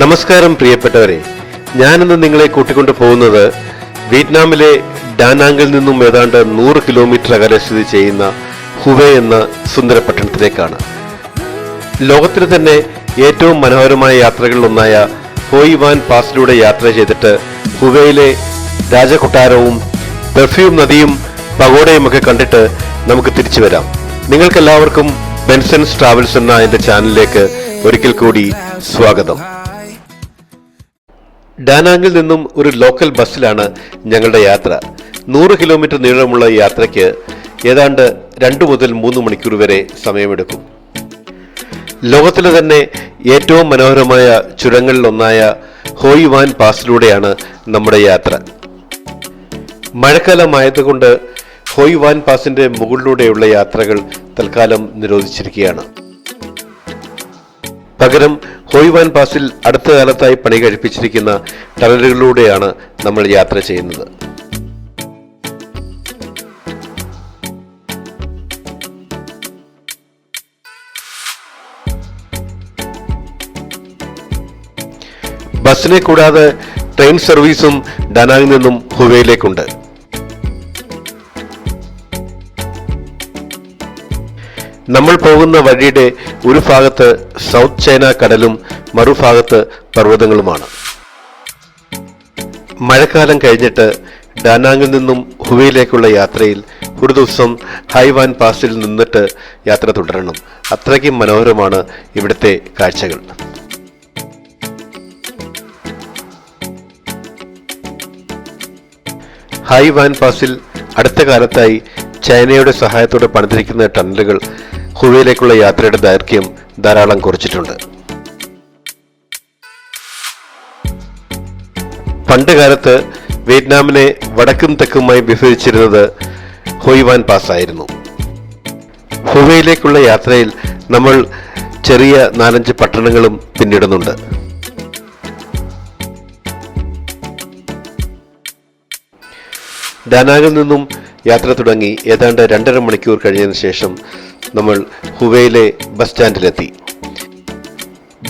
നമസ്കാരം പ്രിയപ്പെട്ടവരെ, ഞാനിന്ന് നിങ്ങളെ കൂട്ടിക്കൊണ്ടു പോകുന്നത് വിയറ്റ്നാമിലെ ഡാനാങ്ങിൽ നിന്നും ഏതാണ്ട് 100 കിലോമീറ്റർ അകലെ സ്ഥിതി ചെയ്യുന്ന ഹുവേ എന്ന സുന്ദര പട്ടണത്തിലേക്കാണ്. ലോകത്തിലെ തന്നെ ഏറ്റവും മനോഹരമായ യാത്രകളിലൊന്നായ ഹോയ് വാൻ പാസിലൂടെ യാത്ര ചെയ്തിട്ട് ഹുവേയിലെ രാജകൊട്ടാരവും പെർഫ്യൂം നദിയും പഗോഡയും ഒക്കെ കണ്ടിട്ട് നമുക്ക് തിരിച്ചു വരാം. നിങ്ങൾക്കെല്ലാവർക്കും ബെൻസൺസ് ട്രാവൽസ് എന്ന എന്റെ ചാനലിലേക്ക് ഒരിക്കൽ കൂടി സ്വാഗതം. ഡാനാങ്ങിൽ നിന്നും ഒരു ലോക്കൽ ബസ്സിലാണ് ഞങ്ങളുടെ യാത്ര. 100 കിലോമീറ്റർ നീളമുള്ള യാത്രയ്ക്ക് ഏതാണ്ട് 2 മുതൽ 3 മണിക്കൂർ വരെ സമയമെടുക്കും. ലോകത്തിലെ തന്നെ ഏറ്റവും മനോഹരമായ ചുരങ്ങളിലൊന്നായ ഹോയ് വാൻ പാസിലൂടെയാണ് നമ്മുടെ യാത്ര. മഴക്കാലമായതുകൊണ്ട് ഹോയ് വാൻ പാസിന്റെ മുകളിലൂടെയുള്ള യാത്രകൾ തൽക്കാലം നിരോധിച്ചിരിക്കുകയാണ്. പകരം ഹോയ് വാൻ പാസിൽ അടുത്ത കാലത്തായി പണി കഴിപ്പിച്ചിരിക്കുന്ന ടണലുകളിലൂടെയാണ് നമ്മൾ യാത്ര ചെയ്യുന്നത്. ബസ്സിനെ കൂടാതെ ട്രെയിൻ സർവീസും ഡാനാങ്ങിൽ നിന്നും ഹുവേയിലേക്കുണ്ട്. നമ്മൾ പോകുന്ന വഴിയുടെ ഒരു ഭാഗത്ത് സൗത്ത് ചൈന കടലും മറുഭാഗത്ത് പർവ്വതങ്ങളുമാണ്. മഴക്കാലം കഴിഞ്ഞിട്ട് ഡാനാങ്ങിൽ നിന്നും ഹുവേയിലേക്കുള്ള യാത്രയിൽ ഒരു ദിവസം ഹോയ് വാൻ പാസിൽ നിന്നിട്ട് യാത്ര തുടരണം. അത്രയ്ക്കും മനോഹരമാണ് ഇവിടുത്തെ കാഴ്ചകൾ. ഹോയ് വാൻ പാസിൽ അടുത്ത കാലത്തായി ചൈനയുടെ സഹായത്തോടെ പണിതിരിക്കുന്ന ടണലുകൾ ഹുവേയിലേക്കുള്ള യാത്രയുടെ ദൈർഘ്യം ധാരാളം കുറച്ചിട്ടുണ്ട്. പണ്ട് കാലത്ത് വിയറ്റ്നാമിനെ വടക്കും തെക്കുമായി വിഭജിച്ചിരുന്നത് ഹോയ് വാൻ പാസ് ആയിരുന്നു. ഹുവേയിലേക്കുള്ള യാത്രയിൽ നമ്മൾ ചെറിയ 4-5 പട്ടണങ്ങളും പിന്നിടുന്നുണ്ട്. ഡാനാങ്ങിൽ നിന്നും യാത്ര തുടങ്ങി ഏതാണ്ട് 2.5 മണിക്കൂർ കഴിഞ്ഞതിന് ശേഷം നമ്മൾ ഹുവേയിലെ ബസ് സ്റ്റാൻഡിലെത്തി.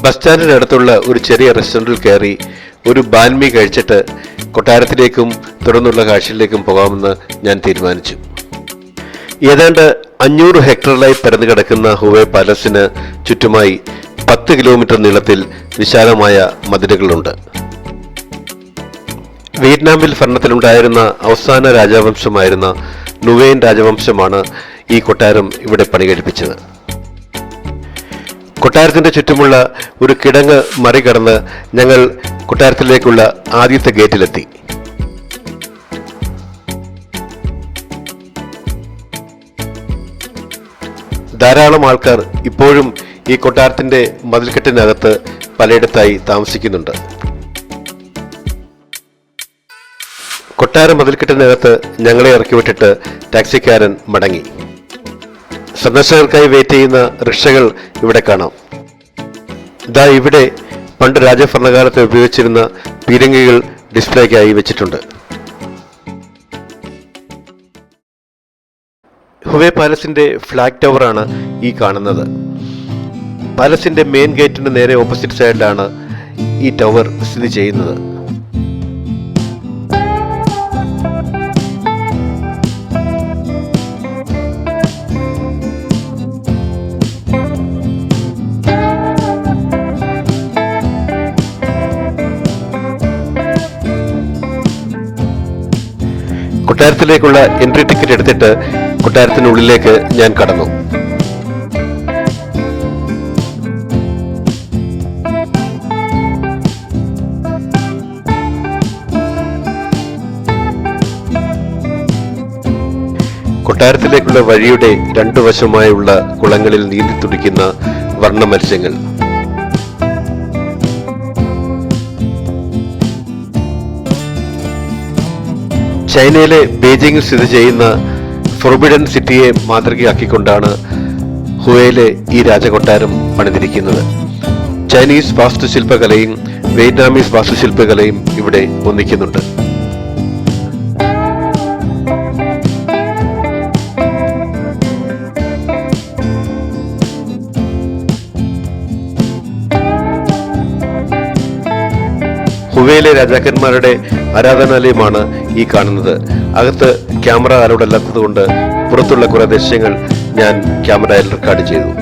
ബസ് സ്റ്റാൻഡിനടുത്തുള്ള ഒരു ചെറിയ റെസ്റ്റോറൻറ്റിൽ കയറി ഒരു ബാൻമി കഴിച്ചിട്ട് കൊട്ടാരത്തിലേക്കും തുടർന്നുള്ള കാഴ്ചയിലേക്കും പോകാമെന്ന് ഞാൻ തീരുമാനിച്ചു. ഏതാണ്ട് 500 ഹെക്ടറിലായി പരന്നു കിടക്കുന്ന ഹുവേ പാലസിന് ചുറ്റുമായി 10 കിലോമീറ്റർ നീളത്തിൽ വിശാലമായ മതിലുകളുണ്ട്. വിയറ്റ്നാമിൽ ഭരണത്തിലുണ്ടായിരുന്ന അവസാന രാജവംശമായിരുന്ന നുവേൻ രാജവംശമാണ് ഈ കൊട്ടാരം ഇവിടെ പണികഴിപ്പിച്ചത്. കൊട്ടാരത്തിന്റെ ചുറ്റുമുള്ള ഒരു കിടങ്ങ് മറികടന്ന് ഞങ്ങൾ കൊട്ടാരത്തിലേക്കുള്ള ആദ്യത്തെ ഗേറ്റിലെത്തി. ധാരാളം ആൾക്കാർ ഇപ്പോഴും ഈ കൊട്ടാരത്തിന്റെ മതിൽക്കെട്ടിനകത്ത് പലയിടത്തായി താമസിക്കുന്നുണ്ട്. കൊട്ടാര മതിൽക്കെട്ടിനകത്ത് ഞങ്ങളെ ഇറക്കിവിട്ടിട്ട് ടാക്സിക്കാരൻ മടങ്ങി. സന്ദർശകർക്കായി വെയിറ്റ് ചെയ്യുന്ന റിക്ഷകൾ ഇവിടെ കാണാം. ഇതാ ഇവിടെ പണ്ട് രാജഭരണകാലത്ത് ഉപയോഗിച്ചിരുന്ന പീരങ്കികൾ ഡിസ്പ്ലേക്കായി വെച്ചിട്ടുണ്ട്. ഹുവേ പാലസിന്റെ ഫ്ലാഗ് ടവറാണ് ഈ കാണുന്നത്. പാലസിന്റെ മെയിൻ ഗേറ്റിന് നേരെ ഓപ്പോസിറ്റ് സൈഡിലാണ് ഈ ടവർ സ്ഥിതി ചെയ്യുന്നത്. കൊട്ടാരത്തിലേക്കുള്ള എൻട്രി ടിക്കറ്റ് എടുത്തിട്ട് കൊട്ടാരത്തിനുള്ളിലേക്ക് ഞാൻ കടന്നു. കൊട്ടാരത്തിലേക്കുള്ള വഴിയുടെ 2 വശമായുള്ള കുളങ്ങളിൽ നീന്തി തുടിക്കുന്ന വർണ്ണ മത്സ്യങ്ങൾ. ചൈനയിലെ ബീജിംഗിൽ സ്ഥിതി ചെയ്യുന്ന ഫോർബിഡൻ സിറ്റിയെ മാതൃകയാക്കിക്കൊണ്ടാണ് ഹുവേയിലെ ഈ രാജകൊട്ടാരം പണിതിരിക്കുന്നത്. ചൈനീസ് വാസ്തുശില്പകലയും വിയറ്റ്നാമീസ് വാസ്തുശില്പകലയും ഇവിടെ ഒന്നിക്കുന്നുണ്ട്. ഹുവയിലെ രാജാക്കന്മാരുടെ ആരാധനാലയമാണ് ഈ കാണുന്നത്. അകത്ത് ക്യാമറ അലൗഡ് അല്ലാത്തത് കൊണ്ട് പുറത്തുള്ള കുറെ ദൃശ്യങ്ങൾ ഞാൻ ക്യാമറയിൽ റെക്കോർഡ് ചെയ്തു.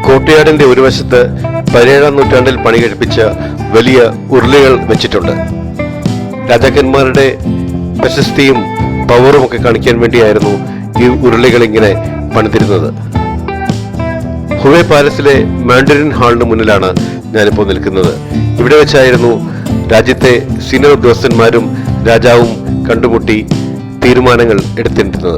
കോട്ടയാടിന്റെ ഒരു വശത്ത് 17-ാം നൂറ്റാണ്ടിൽ പണി കഴിപ്പിച്ച വലിയ ഉരുളികൾ വെച്ചിട്ടുണ്ട്. രാജാക്കന്മാരുടെ പ്രശസ്തിയും പവറും ഒക്കെ കാണിക്കാൻ വേണ്ടിയായിരുന്നു ഈ ഉരുളികൾ ഇങ്ങനെ പണിതിരുന്നത്. ഹുവേ പാലസിലെ മാൻഡറിൻ ഹാളിന് മുന്നിലാണ് ഞാനിപ്പോൾ നിൽക്കുന്നത്. ഇവിടെ വെച്ചായിരുന്നു രാജ്യത്തെ സീനിയർ ഉദ്യോഗസ്ഥന്മാരും രാജാവും കണ്ടുമുട്ടി തീരുമാനങ്ങൾ എടുത്തിരുന്നത്.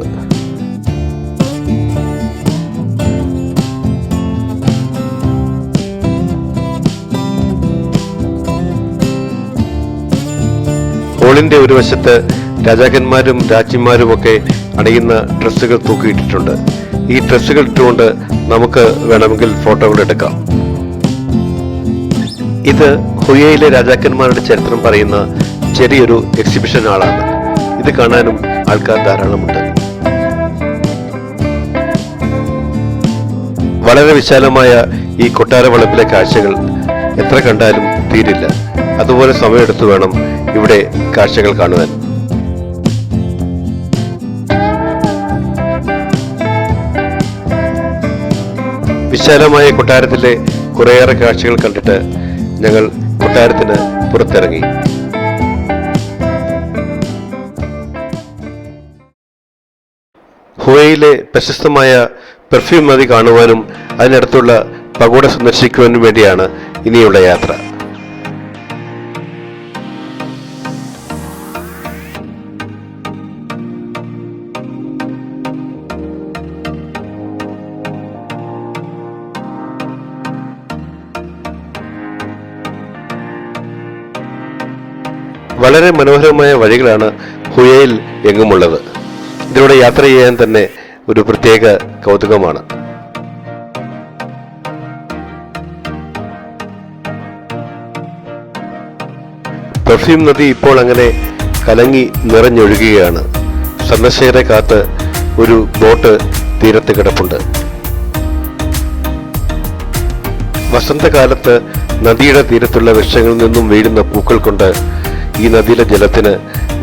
ഹാളിന്റെ ഒരു വശത്ത് രാജാക്കന്മാരും രാജ്ഞിമാരും ഒക്കെ അണിയുന്ന ഡ്രസ്സുകൾ തൂക്കിയിട്ടിട്ടുണ്ട്. ഈ ഡ്രസ്സുകൾ ഇട്ടുകൊണ്ട് നമുക്ക് വേണമെങ്കിൽ ഫോട്ടോകൾ എടുക്കാം. ഇത് ഹുയയിലെ രാജാക്കന്മാരുടെ ചരിത്രം പറയുന്ന ചെറിയൊരു എക്സിബിഷൻ ഹാളാണ്. ഇത് കാണാനും ആൾക്കാർ ധാരാളമുണ്ട്. വളരെ വിശാലമായ ഈ കൊട്ടാര വളപ്പിലെ കാഴ്ചകൾ എത്ര കണ്ടാലും തീരില്ല. അതുപോലെ സമയമെടുത്തു വേണം ഇവിടെ കാഴ്ചകൾ കാണുവാൻ. വിശാലമായ കൊട്ടാരത്തിലെ കുറേയേറെ കാഴ്ചകൾ കണ്ടിട്ട് ഞങ്ങൾ കൊട്ടാരത്തിന് പുറത്തിറങ്ങി. ഹുവയിലെ പ്രശസ്തമായ പെർഫ്യൂം നദി കാണുവാനും അതിനടുത്തുള്ള പഗോഡ സന്ദർശിക്കുവാനും വേണ്ടിയാണ് ഇനിയുള്ള യാത്ര. വളരെ മനോഹരമായ വഴികളാണ് ഹുയയിൽ എങ്ങുമുള്ളത്. ഇതിലൂടെ യാത്ര ചെയ്യാൻ തന്നെ ഒരു പ്രത്യേക കൗതുകമാണ്. പെർഫ്യൂം നദി ഇപ്പോൾ അങ്ങനെ കലങ്ങി നിറഞ്ഞൊഴുകുകയാണ്. സന്ദർശകരെ കാത്ത് ഒരു ബോട്ട് തീരത്ത് കിടപ്പുണ്ട്. വസന്തകാലത്ത് നദിയുടെ തീരത്തുള്ള വൃക്ഷങ്ങളിൽ നിന്നും വീഴുന്ന പൂക്കൾ കൊണ്ട് ഈ നദിയിലെ ജലത്തിന്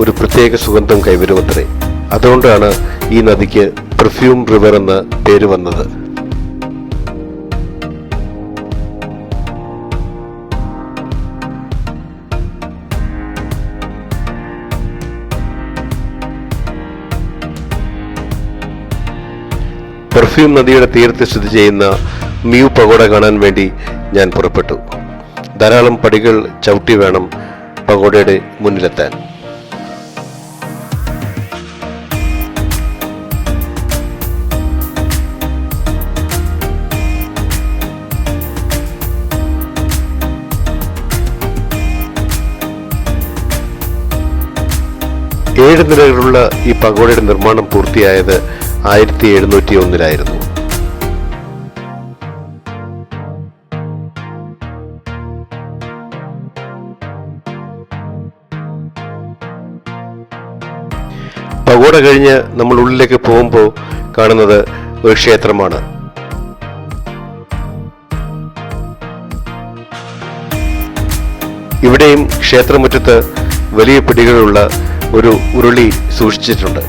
ഒരു പ്രത്യേക സുഗന്ധം കൈവരുമത്രേ. അതുകൊണ്ടാണ് ഈ നദിക്ക് പെർഫ്യൂം റിവർ എന്ന പേര് വന്നത്. പെർഫ്യൂം നദിയുടെ തീരത്ത് സ്ഥിതി ചെയ്യുന്ന മ്യൂ പഗോഡ കാണാൻ വേണ്ടി ഞാൻ പുറപ്പെട്ടു. ധാരാളം പടികൾ ചവിട്ടി വേണം പഗോഡയുടെ മുന്നിലെത്താൻ. ഏഴ് നിലകളുള്ള ഈ പഗോഡയുടെ നിർമ്മാണം പൂർത്തിയായത് 1701 പഗോഡ കഴിഞ്ഞ് നമ്മൾ ഉള്ളിലേക്ക് പോകുമ്പോൾ കാണുന്നത് ഒരു ക്ഷേത്രമാണ്. ഇവിടെയും ക്ഷേത്രമുറ്റത്ത് വലിയ പിടികളുള്ള ഒരു ഉരുളി സൂക്ഷിച്ചിട്ടുണ്ട്.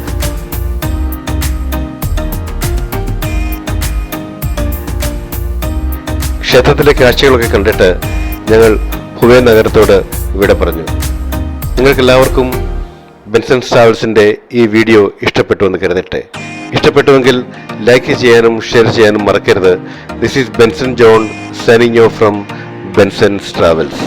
ക്ഷേത്രത്തിലെ കാഴ്ചകളൊക്കെ കണ്ടിട്ട് ഞങ്ങൾ ഹുവേ നഗരത്തോട് ഇവിടെ പറഞ്ഞു. നിങ്ങൾക്ക് എല്ലാവർക്കും ബെൻസൺസ് ട്രാവൽസിന്റെ ഈ വീഡിയോ ഇഷ്ടപ്പെട്ടു എന്ന് കരുതട്ടെ. ഇഷ്ടപ്പെട്ടുവെങ്കിൽ ലൈക്ക് ചെയ്യാനും ഷെയർ ചെയ്യാനും മറക്കരുത്. This is Benson John signing off from Benson's travels.